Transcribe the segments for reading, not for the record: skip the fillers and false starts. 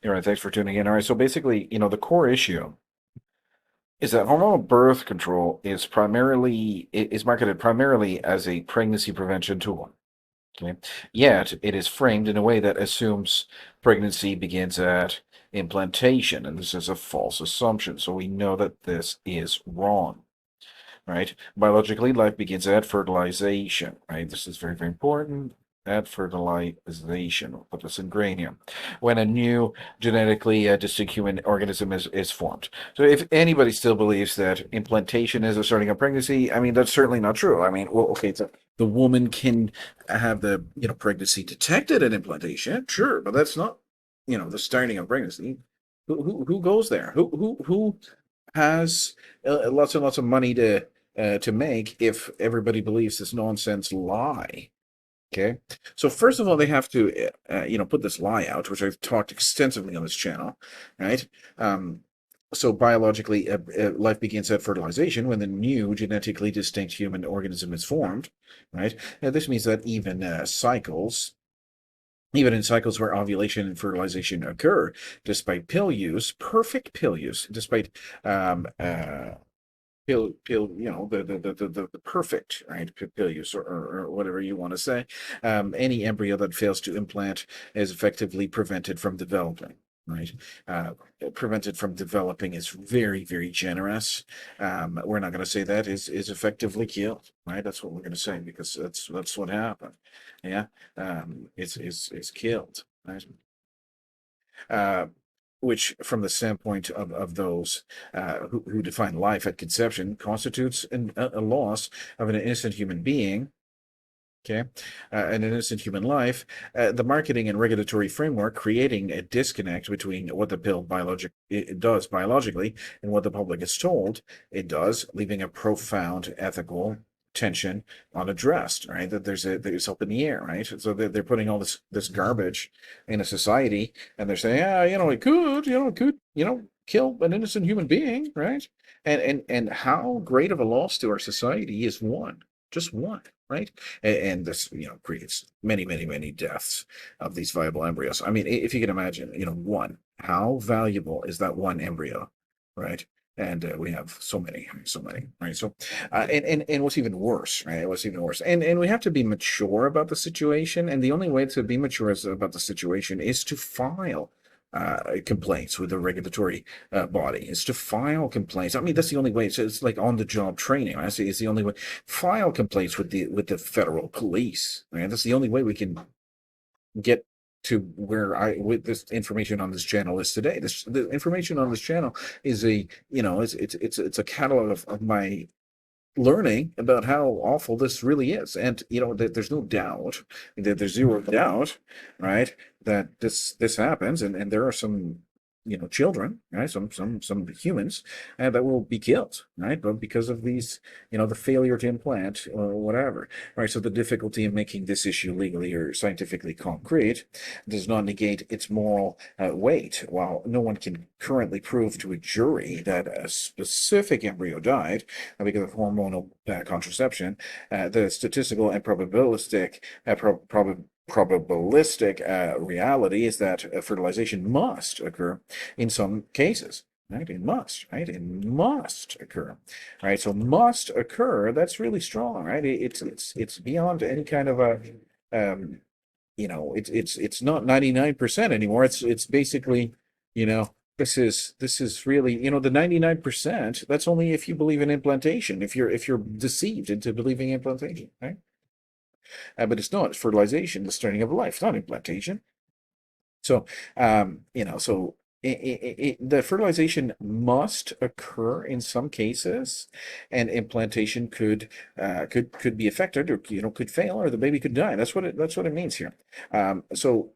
All right, thanks for tuning in. All right, so basically, the core issue is that hormonal birth control is marketed primarily as a pregnancy prevention tool. Okay, yet it is framed in a way that assumes pregnancy begins at implantation, and this is a false assumption. So we know that this is wrong. Right? Biologically, life begins at fertilization, right? This is very, very important. At fertilization, we'll put this in granium, when a new genetically distinct human organism is formed. So, if anybody still believes that implantation is a starting of pregnancy, I mean, that's certainly not true. I mean, well, okay, so the woman can have the pregnancy detected at implantation, sure, but that's not the starting of pregnancy. Who goes there? Who has lots and lots of money to make if everybody believes this nonsense lie. Okay, so first of all, they have to put this lie out, which I've talked extensively on this channel, right? Um, so biologically, life begins at fertilization when the new genetically distinct human organism is formed, right? This means that even in cycles where ovulation and fertilization occur, despite pill use, perfect pill use, despite um, uh, pill the perfect right pill use or whatever you want to say, any embryo that fails to implant is effectively prevented from developing, right? uh, Prevented from developing is very, very generous. We're not going to say that is effectively killed, right? That's what we're going to say, because that's what happened. Yeah. It's killed, right? uh, which, from the standpoint of those who define life at conception, constitutes a loss of an innocent human being. Okay, an innocent human life. The marketing and regulatory framework creating a disconnect between what the pill it does biologically and what the public is told it does, leaving a profound ethical tension unaddressed. Right, that there's up in the air. Right, so they're putting all this garbage in a society, and they're saying, yeah, it could kill an innocent human being. Right, and how great of a loss to our society is one, just one. Right, and this creates many, many, many deaths of these viable embryos. I mean, if you can imagine, one, how valuable is that one embryo, right? And we have so many, right? So and what's even worse, right? What's even worse, and we have to be mature about the situation, and the only way to be mature about the situation is to file complaints with the regulatory body, is to file complaints. I mean, that's the only way. It's like on the job training. I see. It's the only way. File complaints with the federal police. Right? That's the only way we can get to where I with this information on this channel is today. The information on this channel is it's a catalog of my learning about how awful this really is. And there's no doubt, there's zero doubt, right, that this happens, and there are some children, right, some humans that will be killed, right, but because of these, the failure to implant or whatever, right? So the difficulty in making this issue legally or scientifically concrete does not negate its moral weight. While no one can currently prove to a jury that a specific embryo died because of hormonal contraception, the statistical and probabilistic reality is that fertilization must occur in some cases. Right? It must, right? It must occur, right? So must occur. That's really strong, right? It's beyond any kind of a, um, it's not 99% anymore. It's basically, this is really, the 99%. That's only if you believe in implantation. If you're deceived into believing implantation, right? But it's not. It's fertilization, the starting of life, not implantation. So, the fertilization must occur in some cases, and implantation could be affected, or could fail, or the baby could die. That's what it means here. So,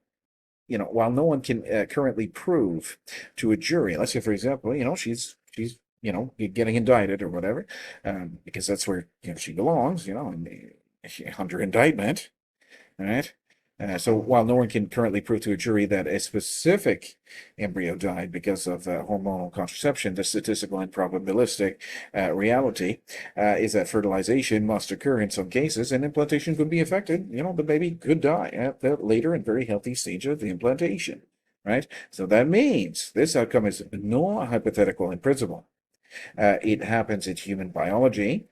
while no one can currently prove to a jury, let's say, for example, she's getting indicted or whatever, because that's where she belongs, under indictment, right? So while no one can currently prove to a jury that a specific embryo died because of hormonal contraception, the statistical and probabilistic reality is that fertilization must occur in some cases, and implantation could be affected. The baby could die at the later and very healthy stage of the implantation. right? So that means this outcome is not hypothetical in principle. It happens in human biology.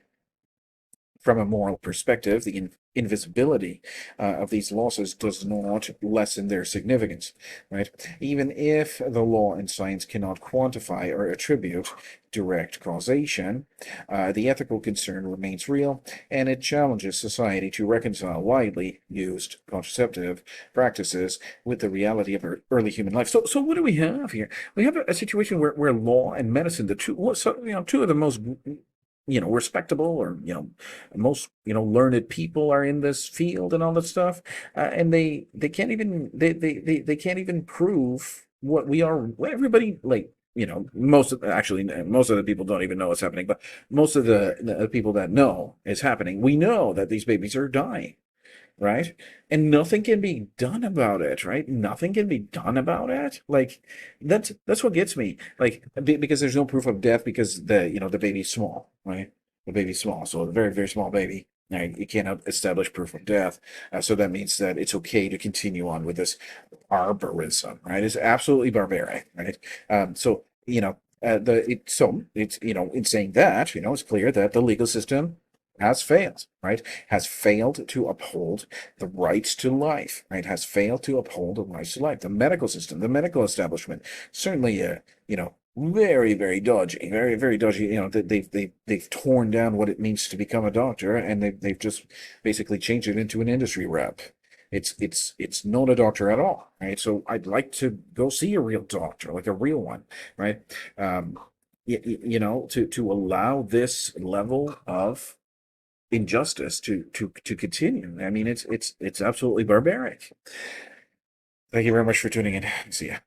From a moral perspective, the invisibility of these losses does not lessen their significance, right? Even if the law and science cannot quantify or attribute direct causation, the ethical concern remains real, and it challenges society to reconcile widely used contraceptive practices with the reality of early human life. So what do we have here? We have a situation where law and medicine, the two, so, two of the most respectable or most learned people are in this field and all that stuff, and they can't even they can't even prove what we are. What everybody, like, most of the people don't even know what's happening, but most of the people that know is happening, we know that these babies are dying, right? And nothing can be done about it, right? Nothing can be done about it. Like, that's what gets me. Like, because there's no proof of death because the baby's small, right? The baby's small, so a very, very small baby. Right? You cannot establish proof of death, so that means that it's okay to continue on with this barbarism, right? It's absolutely barbaric, right? So so it's in saying that, it's clear that the legal system has failed, right? Has failed to uphold the rights to life, right? Has failed to uphold the rights to life. The medical system, the medical establishment, certainly, very, very dodgy, very, very dodgy. They've torn down what it means to become a doctor, and they've just basically changed it into an industry rep. It's not a doctor at all, right? So I'd like to go see a real doctor, like a real one, right? To allow this level of injustice to continue. I mean, it's absolutely barbaric. Thank you very much for tuning in. See ya.